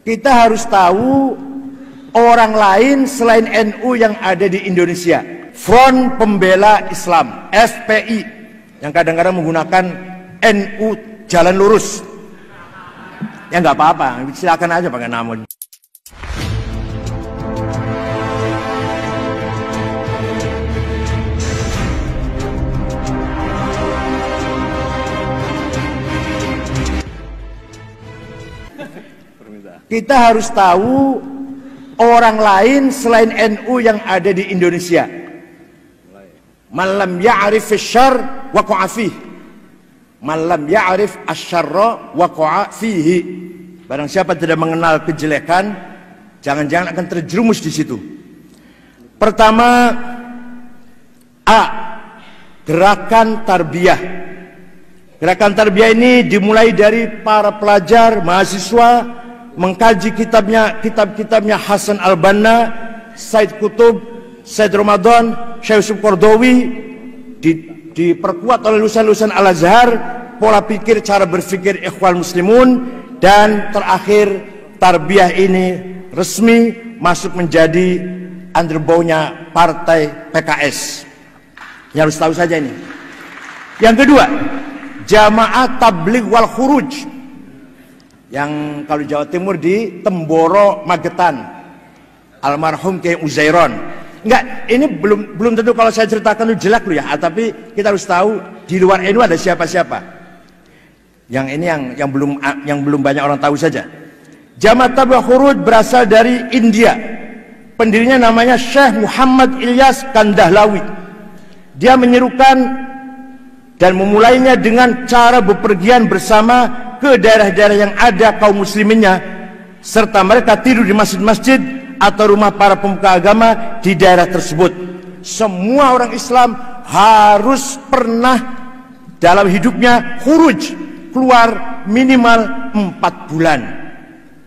Kita harus tahu orang lain selain NU yang ada di Indonesia. Front Pembela Islam, FPI, yang kadang-kadang menggunakan NU jalan lurus. Ya nggak apa-apa, silakan aja pakai nama. Kita harus tahu orang lain selain NU yang ada di Indonesia. Man lam ya'rif asy-syarr waqa'a fihi. Man lam ya'rif asy-syarra waqa'a fihi. Barang siapa tidak mengenal kejelekan, jangan-jangan akan terjerumus di situ. Pertama, A. Gerakan tarbiyah. Gerakan tarbiyah ini dimulai dari para pelajar, mahasiswa, mengkaji kitab-kitabnya Hasan al-Banna, Said Qutb, Said Ramadan, Syekh Yusuf Qaradawi, diperkuat oleh lulusan-lulusan Al-Azhar, pola pikir, cara berpikir Ikhwan Muslimun, dan terakhir tarbiyah ini resmi masuk menjadi underbownya partai PKS. Yang harus tahu saja ini. Yang kedua, Jamaah Tabligh wal Khuruj, yang kalau Jawa Timur di Temboro Magetan, almarhum Kiai Uzairon. Enggak, ini belum tentu kalau saya ceritakan itu jelek loh ya, tapi kita harus tahu di luar NU ada siapa-siapa. Yang ini yang belum banyak orang tahu saja. Jamaah Tabligh wal Khuruj berasal dari India. Pendirinya namanya Syekh Muhammad Ilyas Kandahlawi. Dia menyerukan dan memulainya dengan cara bepergian bersama ke daerah-daerah yang ada kaum musliminnya, serta mereka tidur di masjid-masjid atau rumah para pemuka agama di daerah tersebut. Semua orang Islam harus pernah dalam hidupnya khuruj, keluar minimal 4 bulan.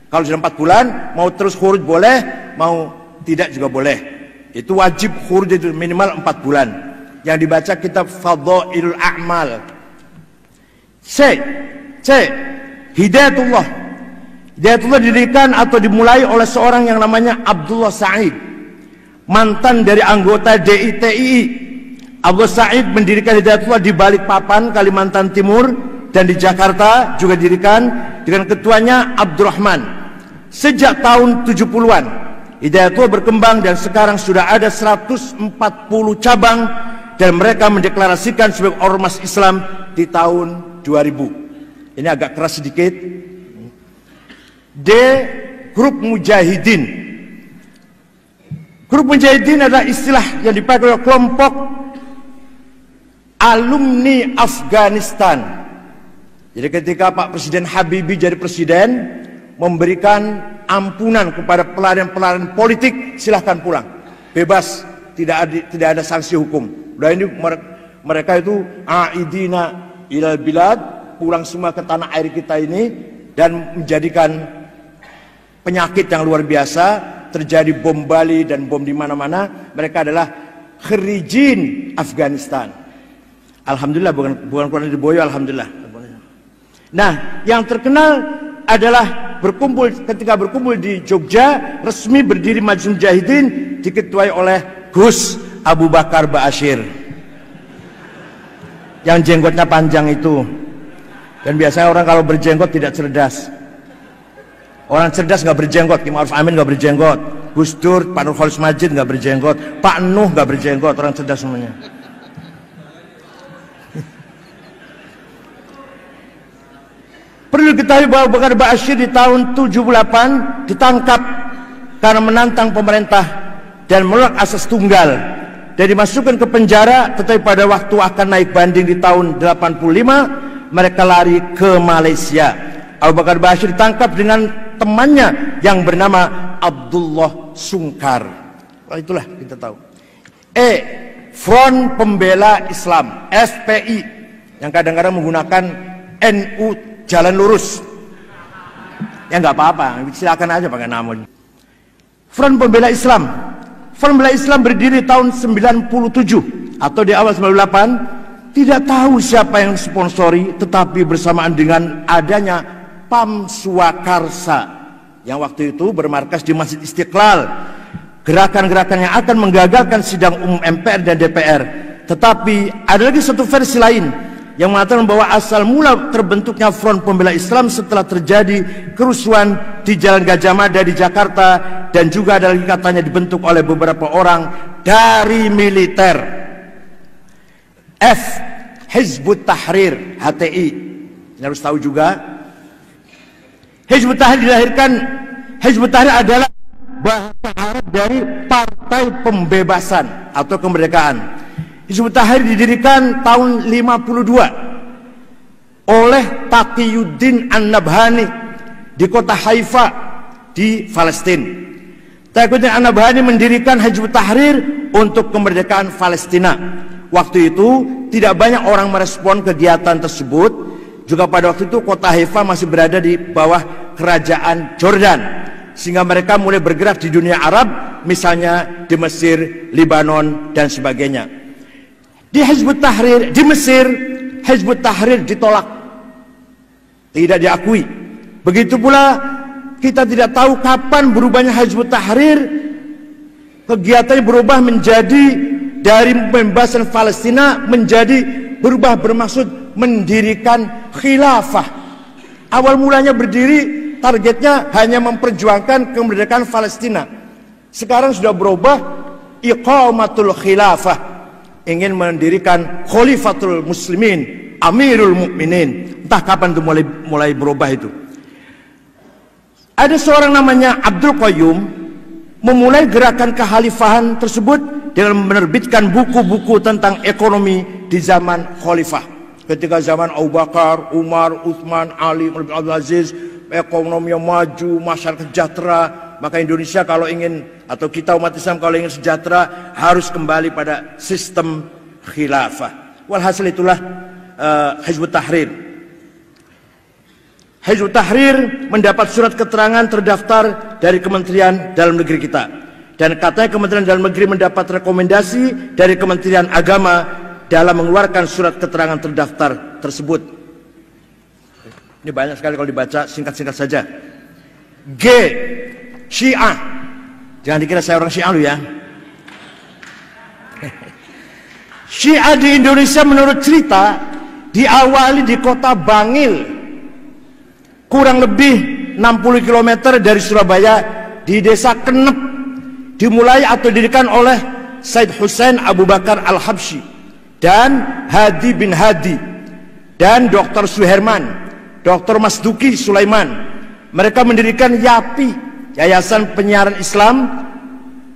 Kalau sudah 4 bulan, mau terus khuruj boleh, mau tidak juga boleh. Itu wajib khuruj itu minimal 4 bulan. Yang dibaca kitab Fadhailul A'mal. C. Hidayatullah. Hidayatullah didirikan atau dimulai oleh seorang yang namanya Abdullah Said, mantan dari anggota DITII. Abdullah Said mendirikan Hidayatullah di Balikpapan, Kalimantan Timur, dan di Jakarta juga didirikan dengan ketuanya Abdurrahman. Sejak tahun 70-an, Hidayatullah berkembang dan sekarang sudah ada 140 cabang, dan mereka mendeklarasikan sebagai ormas Islam di tahun 2000. Ini agak keras sedikit. D. Grup Mujahidin. Grup Mujahidin adalah istilah yang dipakai oleh kelompok alumni Afghanistan. Jadi ketika Pak Presiden Habibie jadi presiden, memberikan ampunan kepada pelarian-pelarian politik, silahkan pulang, bebas, tidak ada sanksi hukum. Udah ini mereka itu aidina ilal bilad, pulang semua ke tanah air kita ini, dan menjadikan penyakit yang luar biasa, terjadi bom Bali dan bom di mana-mana. Mereka adalah kharijin Afghanistan. Alhamdulillah, bukan keluar dari boyo, alhamdulillah. Nah, yang terkenal adalah ketika berkumpul di Jogja, resmi berdiri Majelis Mujahidin, diketuai oleh Gus Abu Bakar Ba'asyir, yang jenggotnya panjang itu. Dan biasanya orang kalau berjenggot tidak cerdas. Orang cerdas nggak berjenggot. Ki Ma'ruf Amin nggak berjenggot, Gus Dur, Pak Nur Khalis Majid nggak berjenggot, Pak Nuh nggak berjenggot. Orang cerdas semuanya. Perlu diketahui bahwa Abu Bakar Ba'asyir di tahun 78 ditangkap karena menantang pemerintah dan menolak asas tunggal, dan dimasukkan ke penjara. Tetapi pada waktu akan naik banding di tahun 85, mereka lari ke Malaysia. Abu Bakar Ba'asyir ditangkap dengan temannya yang bernama Abdullah Sungkar. Oh, itulah kita tahu. E. Front Pembela Islam, FPI, yang kadang-kadang menggunakan NU jalan lurus. Ya nggak apa-apa, silakan aja pakai nama. Front Pembela Islam. Front Pembela Islam berdiri tahun 97 atau di awal 98. Tidak tahu siapa yang sponsori, tetapi bersamaan dengan adanya PAM Swakarsa yang waktu itu bermarkas di Masjid Istiqlal. Gerakan-gerakan yang akan menggagalkan sidang umum MPR dan DPR. Tetapi ada lagi satu versi lain yang mengatakan bahwa asal mula terbentuknya Front Pembela Islam setelah terjadi kerusuhan di Jalan Gajah Mada di Jakarta, dan juga ada lagi katanya dibentuk oleh beberapa orang dari militer. F. Hizbut Tahrir, HTI. Ini harus tahu juga. Hizbut Tahrir dilahirkan, Hizbut Tahrir adalah bahasa Arab dari Partai Pembebasan atau Kemerdekaan. Hizbut Tahrir didirikan tahun 52 oleh Taqiyuddin An-Nabhani di kota Haifa di Palestina. Taqiyuddin An-Nabhani mendirikan Hizbut Tahrir untuk kemerdekaan Palestina. Waktu itu tidak banyak orang merespon kegiatan tersebut. Juga pada waktu itu kota Haifa masih berada di bawah kerajaan Jordan, sehingga mereka mulai bergerak di dunia Arab, misalnya di Mesir, Lebanon, dan sebagainya. Di Hizbut Tahrir di Mesir, Hizbut Tahrir ditolak, tidak diakui. Begitu pula kita tidak tahu kapan berubahnya Hizbut Tahrir. Kegiatannya berubah menjadi dari pembebasan Palestina menjadi berubah bermaksud mendirikan khilafah. Awal mulanya berdiri targetnya hanya memperjuangkan kemerdekaan Palestina. Sekarang sudah berubah iqamatul khilafah, ingin mendirikan Khalifatul Muslimin, Amirul Mukminin. Entah kapan itu mulai berubah itu. Ada seorang namanya Abdul Qayyum memulai gerakan kekhalifahan tersebut dengan menerbitkan buku-buku tentang ekonomi di zaman khalifah. Ketika zaman Abu Bakar, Umar, Utsman, Ali, Abdul Aziz, ekonomi yang maju, masyarakat sejahtera. Maka Indonesia kalau ingin, atau kita umat Islam kalau ingin sejahtera, harus kembali pada sistem khilafah. Walhasil itulah Hizbut Tahrir. Hizbut Tahrir mendapat surat keterangan terdaftar dari Kementerian Dalam Negeri kita. Dan katanya Kementerian Dalam Negeri mendapat rekomendasi dari Kementerian Agama dalam mengeluarkan surat keterangan terdaftar tersebut. Ini banyak sekali kalau dibaca, singkat-singkat saja. G. Syiah. Jangan dikira saya orang Syiah lu ya. Syiah di Indonesia menurut cerita diawali di kota Bangil, kurang lebih 60 km dari Surabaya, di desa Kenep. Dimulai atau didirikan oleh Said Hussein Abu Bakar Al-Habsyi dan Hadi bin Hadi dan Dr. Suherman, Dr. Masduki Sulaiman. Mereka mendirikan YAPI, Yayasan Penyiaran Islam.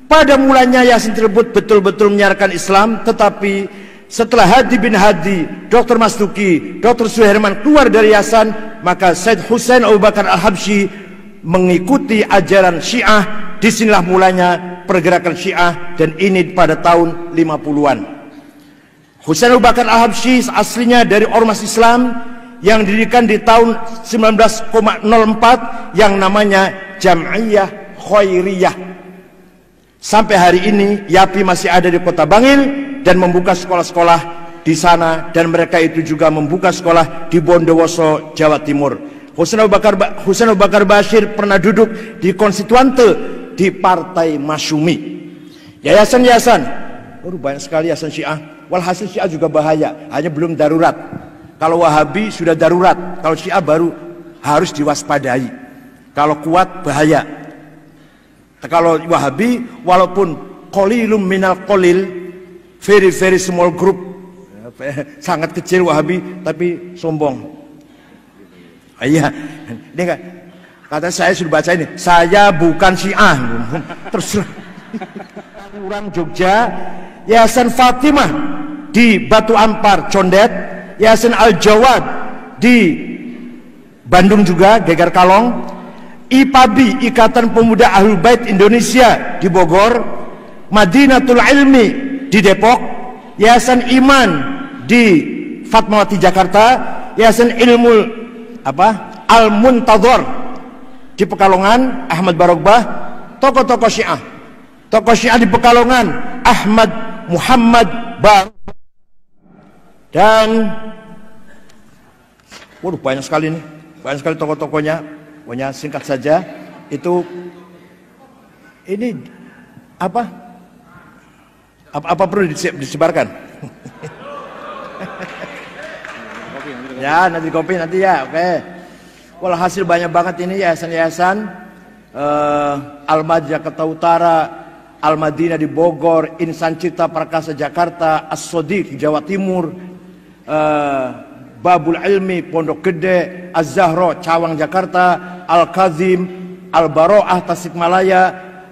Pada mulanya yayasan tersebut betul-betul menyiarkan Islam, tetapi setelah Hadi bin Hadi, Dr. Masduki, Dr. Suherman keluar dari yayasan, maka Said Hussein Abu Bakar Al-Habsyi mengikuti ajaran Syiah. Disinilah mulanya pergerakan Syiah, dan ini pada tahun 50-an. Hussein Abu Bakar Al-Habsyi aslinya dari ormas Islam yang didirikan di tahun 1904 yang namanya Jam'iyah Khairiyah. Sampai hari ini YAPI masih ada di kota Bangil dan membuka sekolah-sekolah di sana, dan mereka itu juga membuka sekolah di Bondowoso, Jawa Timur. Hussein Abu Bakar Bashir pernah duduk di konstituante di Partai Masyumi. Yayasan-yayasan, banyak sekali yayasan Syiah. Walhasil Syiah juga bahaya, hanya belum darurat. Kalau Wahabi sudah darurat, kalau Syiah baru harus diwaspadai. Kalau kuat bahaya. Kalau Wahabi walaupun qalilum minal qalil, very very small group, sangat kecil Wahabi tapi sombong. Iya, ini enggak. Kata saya sudah baca ini, saya bukan Syiah. Terus orang Jogja, Yayasan Fatimah di Batu Ampar, Condet, Yayasan Al-Jawad di Bandung juga, Geger Kalong, IPABI, Ikatan Pemuda Ahlul Bait Indonesia di Bogor, Madinatul Ilmi di Depok, Yayasan Iman di Fatmawati Jakarta, Yayasan Ilmu Al-Muntadhar di Pekalongan, Ahmad Barogbah. Tokoh-tokoh Syiah, tokoh Syiah di Pekalongan, Ahmad Muhammad Barogbah. Dan banyak sekali nih. banyak sekali tokoh-tokohnya. Pokoknya singkat saja, itu ini apa perlu disebarkan? Ya, nanti kopi nanti ya, oke. Walhasil banyak banget ini yayasan-yayasan. Al-Mad Jakarta Utara, Al-Madinah di Bogor, Insan Cipta Prakasa Jakarta, As-Sodiq di Jawa Timur, Babul Ilmi Pondok Gede, Az-Zahra Cawang Jakarta, Al-Kazim Al-Baro'ah Tasikmalaya,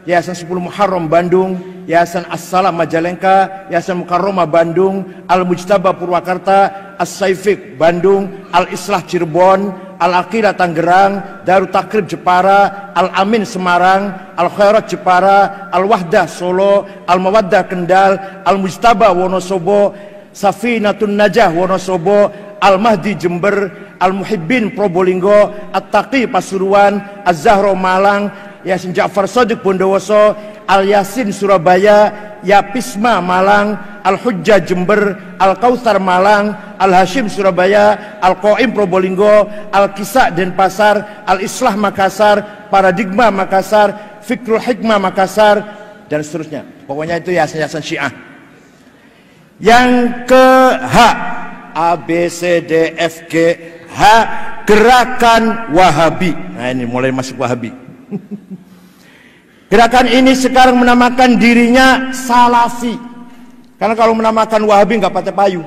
Yayasan 10 Muharram Bandung, Yayasan As-Salam Majalengka, Yayasan Mukarromah Bandung, Al-Mujtaba Purwakarta, As-Saifik Bandung, Al-Islah Cirebon, Al-Aqidah Tangerang, Darut Takrib Jepara, Al-Amin Semarang, Al-Khairat Jepara, Al-Wahdah Solo, Al-Mawaddah Kendal, Al-Mujtaba Wonosobo, Safinatun Najah Wonosobo, Al-Mahdi Jember, Al-Muhibbin Probolinggo, At-Taqi Pasuruan, Az-Zahra Malang, Yasin Ja'far Shadiq Bondowoso, Al-Yasin Surabaya, Yapisma Malang, Al-Hujjah Jember, Al-Kautsar Malang, Al-Hashim Surabaya, Al-Qaim Probolinggo, Al-Kisah Denpasar, Al-Islah Makassar, Paradigma Makassar, Fikrul Hikmah Makassar, dan seterusnya. Pokoknya itu yayasan-yayasan Syiah. Yang ke H, A, B, C, D, F, G, H, Gerakan Wahabi. Nah ini mulai masuk Wahabi. Gerakan ini sekarang menamakan dirinya Salafi. Karena kalau menamakan Wahabi nggak pakai payu,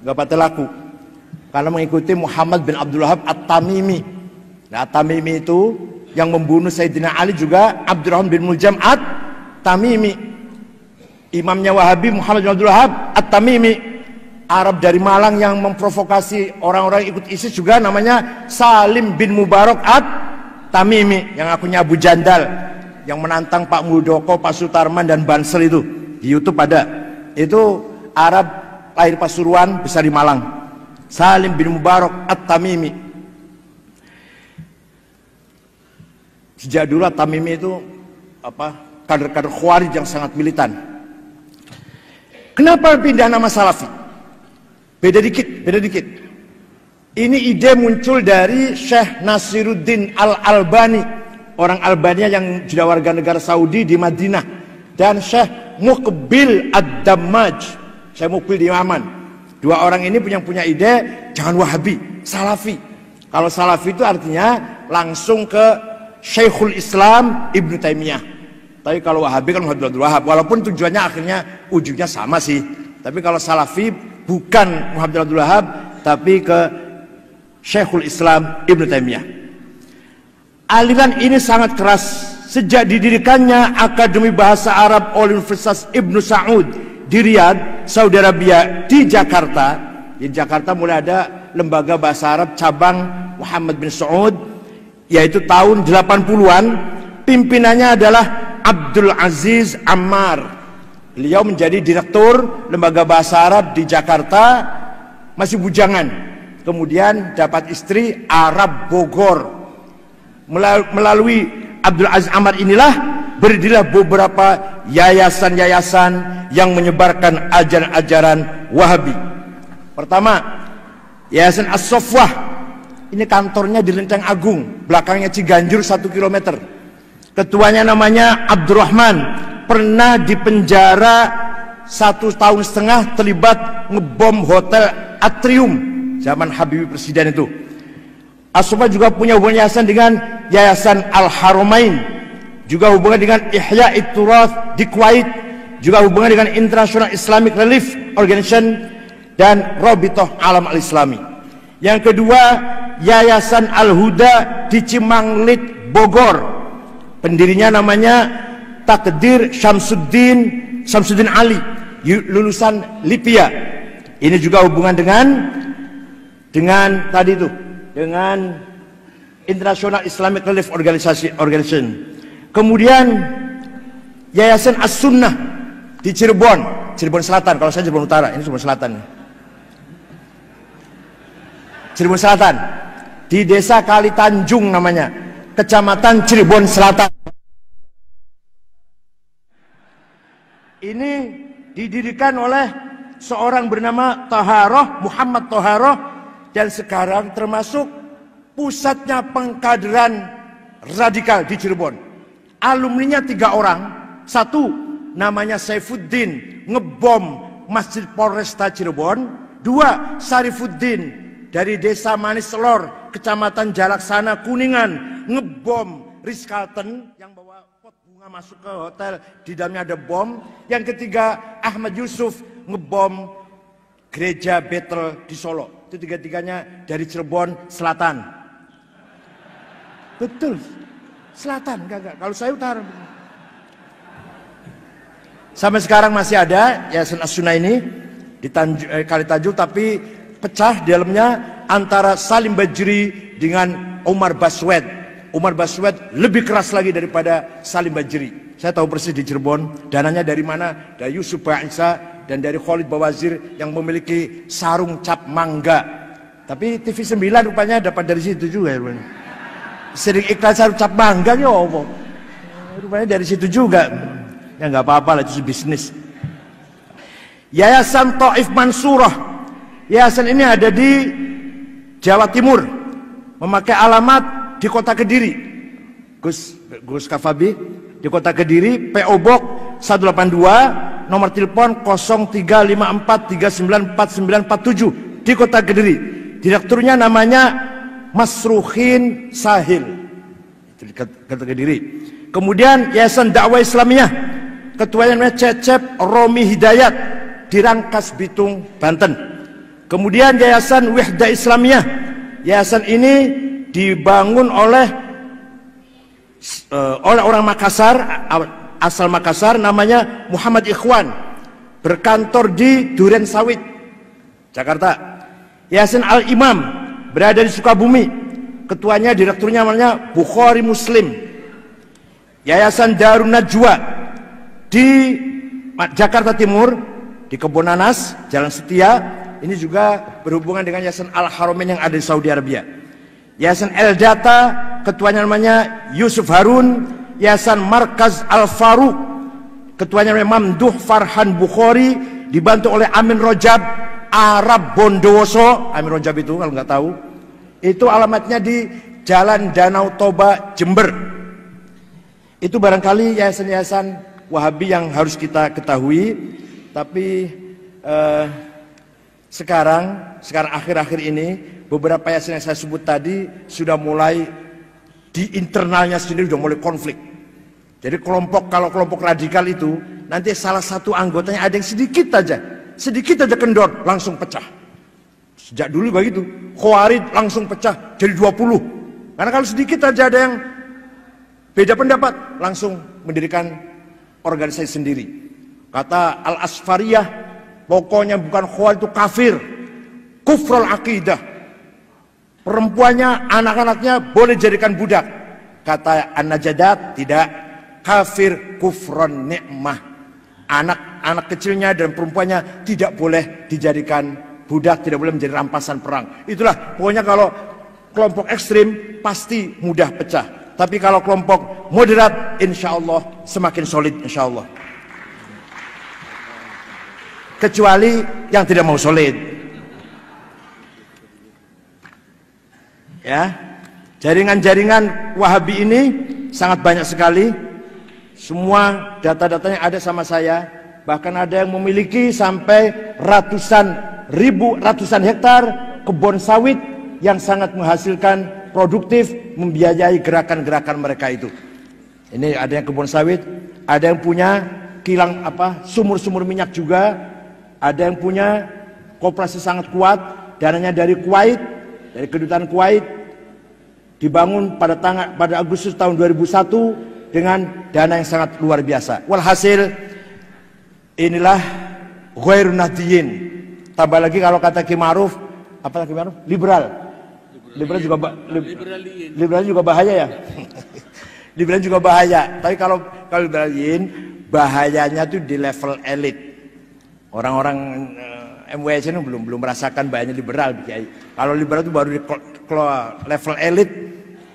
nggak pakai laku. Karena mengikuti Muhammad bin Abdul Wahab At-Tamimi. Nah, At-Tamimi itu yang membunuh Sayyidina Ali juga Abdurrahman bin Muljam At-Tamimi. Imamnya Wahabi Muhammad bin Abdul Wahab At-Tamimi. Arab dari Malang yang memprovokasi orang-orang ikut ISIS juga namanya Salim bin Mubarak At-Tamimi, yang akunya Abu Jandal, yang menantang Pak Muldoko, Pak Sutarman dan Bansel itu di YouTube ada. Itu Arab lahir Pasuruan, besar di Malang. Salim bin Mubarak At-Tamimi. Sejak dulu At-Tamimi itu kader-kader Khawarij yang sangat militan. Kenapa pindah nama Salafi? Beda dikit. Ini ide muncul dari Syekh Nasiruddin Al-Albani, orang Albania yang juga warga negara Saudi di Madinah, dan Syekh Muqbil Ad-Dammaj, Syekh Muqbil di Yaman. Dua orang ini punya ide jangan Wahabi, Salafi. Kalau Salafi itu artinya langsung ke Syekhul Islam Ibnu Taimiyah. Tapi kalau Wahabi kan Muhammad bin Abdul Wahab, walaupun tujuannya akhirnya ujungnya sama sih. Tapi kalau Salafi bukan Muhammad bin Abdul Wahab, tapi ke Syekhul Islam Ibnu Taimiyah. Aliran ini sangat keras sejak didirikannya Akademi Bahasa Arab oleh Universitas Ibnu Saud di Riyadh, Saudi Arabia, di Jakarta. Di Jakarta mulai ada lembaga bahasa Arab cabang Muhammad bin Saud, yaitu tahun 80-an. Pimpinannya adalah Abdul Aziz Ammar. Beliau menjadi direktur lembaga bahasa Arab di Jakarta, masih bujangan. Kemudian dapat istri Arab Bogor. Melalui Abdul Aziz Ammar inilah berdirilah beberapa yayasan-yayasan yang menyebarkan ajaran-ajaran Wahabi. Pertama, Yayasan As-Sofwah. Ini kantornya di Lenteng Agung, belakangnya Ciganjur 1 km. Ketuanya namanya Abdurrahman, pernah dipenjara 1,5 tahun terlibat ngebom hotel Atrium zaman Habibie presiden itu. As-Sofwah juga punya hubungan yayasan dengan Yayasan Al-Haramain, juga hubungan dengan Ihya It-Turath di Kuwait, juga hubungan dengan International Islamic Relief Organization dan Rabithah Alam Al-Islami. Yang kedua, Yayasan Al-Huda di Cimanglit, Bogor. Pendirinya namanya Takdir Syamsuddin Ali, lulusan Libya. Ini juga hubungan dengan tadi itu, dengan International Islamic Relief Organization. Kemudian Yayasan As-Sunnah di Cirebon Selatan. Kalau saya Cirebon Utara, ini Cirebon Selatan. Cirebon Selatan, di Desa Kali Tanjung namanya, Kecamatan Cirebon Selatan. Ini didirikan oleh seorang bernama Muhammad Toharoh, dan sekarang termasuk pusatnya pengkaderan radikal di Cirebon. Alumninya 3 orang. 1 namanya Saifuddin, ngebom Masjid Polresta Cirebon. 2 Sarifuddin dari Desa Manis Lor, Kecamatan Jalaksana, Kuningan, ngebom Ritz-Carlton yang bawa pot bunga masuk ke hotel, di dalamnya ada bom. Yang ketiga Ahmad Yusuf, ngebom Gereja Bethel di Solo. Itu 3-tiganya dari Cirebon Selatan. Betul, Selatan, enggak. Kalau saya utara. Sampai sekarang masih ada Yayasan As-Sunnah ini di Kali Tanjung, tapi pecah di dalamnya antara Salim Bajri dengan Umar Baswed. Umar Baswed lebih keras lagi daripada Salim Bajri. Saya tahu persis di Cirebon, dananya dari mana? Dari Yusuf Ba'isa dan dari Khalid Bawazir yang memiliki sarung cap mangga. Tapi TV 9 rupanya dapat dari situ juga. Sering iklan sarung cap mangga ya apa? Rupanya dari situ juga. Ya nggak apa-apa lah, itu bisnis. Yayasan Taif Mansurah. Yayasan ini ada di Jawa Timur, memakai alamat di Kota Kediri. Gus Kafabi di Kota Kediri, PO Box 182, nomor telepon 0354394947 di Kota Kediri. Direkturnya namanya Masruhin Sahil, itu di Kota Kediri. Kemudian Yayasan Dakwah Islamiyah, ketuanya namanya Cecep Romi Hidayat di Rangkas Bitung, Banten. Kemudian Yayasan Wihda Islamiyah. Yayasan ini dibangun oleh orang Makassar, asal Makassar, namanya Muhammad Ikhwan, berkantor di Duren Sawit, Jakarta. Yayasan Al-Imam berada di Sukabumi, ketuanya, direkturnya namanya Bukhari Muslim. Yayasan Darun Najwa di Jakarta Timur, di Kebonanas, Jalan Setia. Ini juga berhubungan dengan Yayasan Al-Haramain yang ada di Saudi Arabia. Yayasan El Data, ketuanya namanya Yusuf Harun. Yayasan Markaz Al-Faruq, ketuanya namanya Mamduh Farhan Bukhari, dibantu oleh Amin Rojab Arab Bondowoso. Amin Rojab itu kalau nggak tahu, itu alamatnya di Jalan Danau Toba, Jember. Itu barangkali yayasan-yayasan Wahabi yang harus kita ketahui. Tapi sekarang akhir-akhir ini beberapa yayasan yang saya sebut tadi sudah mulai di internalnya sendiri sudah mulai konflik. Jadi kalau kelompok radikal itu nanti salah satu anggotanya ada yang sedikit aja kendor, langsung pecah. Sejak dulu begitu, Khawarij langsung pecah jadi 20. Karena kalau sedikit aja ada yang beda pendapat, langsung mendirikan organisasi sendiri. Kata Al-Asfariyah, pokoknya bukan Khawarij itu kafir, kufrul akidah. Perempuannya, anak-anaknya boleh jadikan budak. Kata An-Najadat, tidak, kafir kufron nikmah. Anak kecilnya dan perempuannya tidak boleh dijadikan budak, tidak boleh menjadi rampasan perang. Itulah pokoknya kalau kelompok ekstrim pasti mudah pecah. Tapi kalau kelompok moderat, insya Allah semakin solid, insya Allah. Kecuali yang tidak mau solid. Ya, jaringan-jaringan Wahabi ini sangat banyak sekali. Semua data-datanya ada sama saya. Bahkan ada yang memiliki sampai ratusan hektar kebun sawit yang sangat menghasilkan, produktif, membiayai gerakan-gerakan mereka itu. Ini ada yang kebun sawit, ada yang punya kilang sumur-sumur minyak juga, ada yang punya koperasi sangat kuat, dananya dari Kuwait, dari kedutaan Kuwait, dibangun pada Agustus tahun 2001 dengan dana yang sangat luar biasa. Walhasil inilah ghairun nahdiyin. Tambah lagi kalau kata Ki Ma'ruf, apa Ki Ma'ruf? Liberal juga bahaya ya. Liberal juga bahaya. Tapi kalau liberalin, bahayanya tuh di level elit. Orang-orang MWS ini belum merasakan bahayanya liberal. Kalau liberal itu baru di level elit,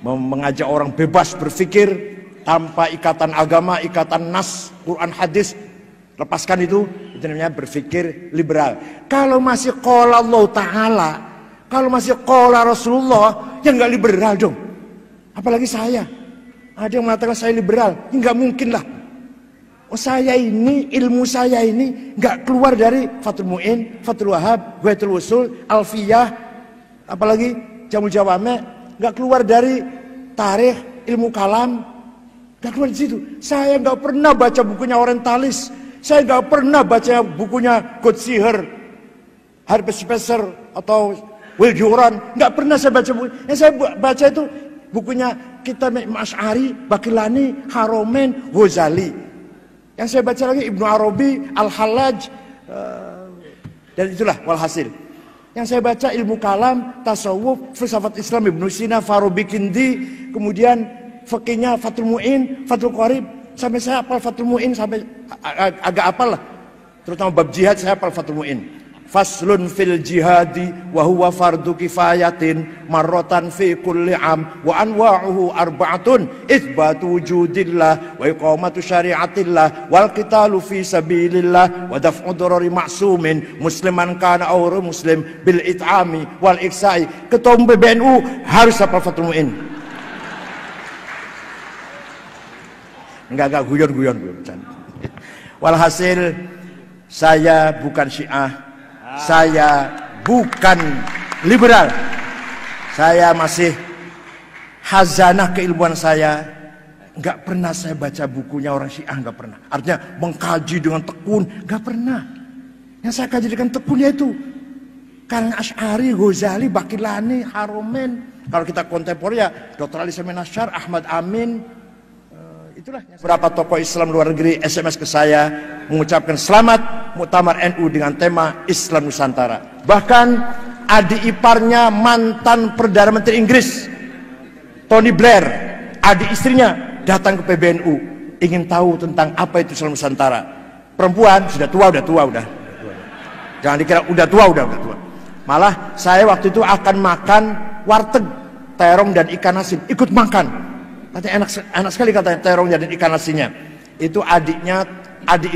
mengajak orang bebas berpikir tanpa ikatan agama, ikatan nas, Quran, hadis, lepaskan itu namanya berpikir liberal. Kalau masih qala Allah Ta'ala, Kalau masih qala Rasulullah, ya nggak liberal dong. Apalagi saya. Ada yang mengatakan saya liberal, ya nggak mungkin lah. Oh, saya ini, ilmu saya ini nggak keluar dari Fathul Mu'in, Fathul Wahab, Ghayatul Wusul, Alfiyah, apalagi Jamul Jawame, nggak keluar dari tarikh, ilmu kalam, nggak keluar di situ. Saya nggak pernah baca bukunya orientalis, saya nggak pernah baca bukunya Godsiher, Harpe Spencer atau Will Durant, nggak pernah saya baca buku. Yang saya baca itu bukunya Kitab Asy'ari, Bakilani, Haromen, Ghazali. Yang saya baca lagi Ibnu Arabi, Al-Hallaj, dan itulah walhasil. Yang saya baca ilmu kalam, tasawuf, filsafat Islam Ibnu Sina, Farabi Kindi, kemudian fikihnya Fathul Mu'in, Fathul Qarib, sampai saya hafal Fathul Mu'in sampai agak hafal lah. Terutama bab jihad saya hafal Fathul Mu'in. Faslun fil jihadi wa huwa fardu kifayatin marratan fi kulli am wa anwa'uhu arba'atun itsbatu wujudillah wa iqamatu syari'atillah wal qitalu fi sabilillah wa daf'u darari ma'sumin musliman kana aw muslim bil it'ami wal iksa'i. Ketua umum PBNU harus hafal Fathul Mu'in. Enggak guyon-guyon. Walhasil saya bukan Syiah, saya bukan liberal. Saya masih khazanah keilmuan saya. Nggak pernah saya baca bukunya orang Syiah, nggak pernah. Artinya mengkaji dengan tekun, nggak pernah. Yang saya kaji dengan tekun yaitu karena Asy'ari, Ghazali, Bakilani, Haromen. Kalau kita kontemporer ya Dr. Ali Samin Asy'ar, Ahmad Amin. Itulah beberapa tokoh Islam luar negeri SMS ke saya mengucapkan selamat Muktamar NU dengan tema Islam Nusantara. Bahkan adik iparnya mantan Perdana Menteri Inggris Tony Blair, adik istrinya datang ke PBNU ingin tahu tentang apa itu Islam Nusantara. Perempuan sudah tua. Jangan dikira udah tua. Malah saya waktu itu akan makan warteg terong dan ikan asin, ikut makan. Katanya enak sekali katanya terongnya dan ikan nasinya. Itu adik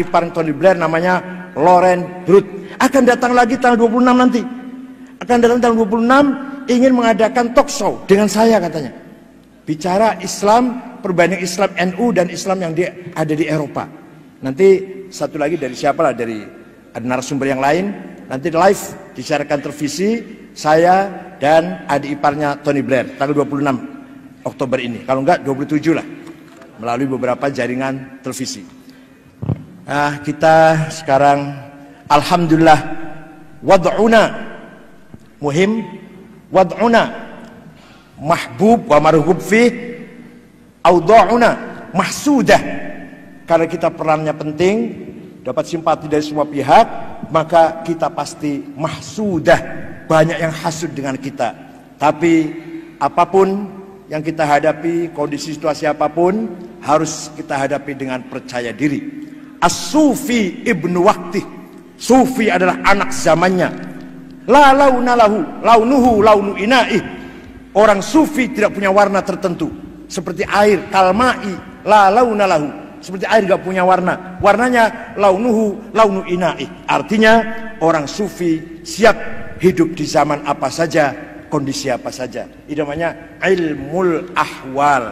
ipar Tony Blair namanya Lauren Brut. Akan datang lagi tanggal 26 nanti. Akan datang tanggal 26 ingin mengadakan talk show dengan saya katanya. Bicara Islam, perbandingan Islam NU dan Islam yang ada di Eropa. Nanti satu lagi dari siapa lah, dari ada narasumber yang lain. Nanti live disiarkan televisi saya dan adik iparnya Tony Blair tanggal 26 Oktober ini, kalau enggak 27 lah, melalui beberapa jaringan televisi. Nah, kita sekarang alhamdulillah wad'una muhim, wad'una mahbub wa marhub fi, awda'una mahsudah. Karena kita perannya penting, dapat simpati dari semua pihak, maka kita pasti mahsudah, banyak yang hasud dengan kita. Tapi apapun yang kita hadapi, kondisi situasi apapun, harus kita hadapi dengan percaya diri. As-Sufi Ibnu Waqti, Sufi adalah anak zamannya. La launa lahu, launuhu launu ina'i. Orang Sufi tidak punya warna tertentu, seperti air, kalma'i, la launa lahu, seperti air gak punya warna. Warnanya launuhu launu ina'i. Artinya orang Sufi siap hidup di zaman apa saja, kondisi apa saja. Ini namanya ilmul ahwal.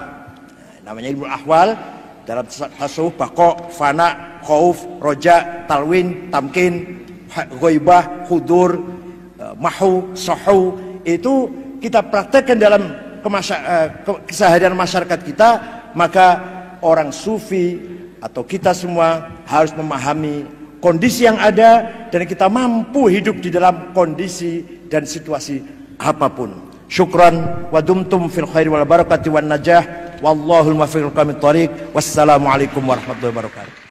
Namanya ilmul ahwal dalam tasawuf, baqo, fana, khauf, roja, talwin, tamkin, ghaibah, hudur, mahu, sahu. Itu kita praktekkan dalam keseharian masyarakat kita. Maka orang Sufi atau kita semua harus memahami kondisi yang ada dan kita mampu hidup di dalam kondisi dan situasi apapun. Syukran wa dumtum fil khairi wal barakati wan najah wallahul muwaffiq ila aqwamit thoriq. Wassalamualaikum warahmatullahi wabarakatuh.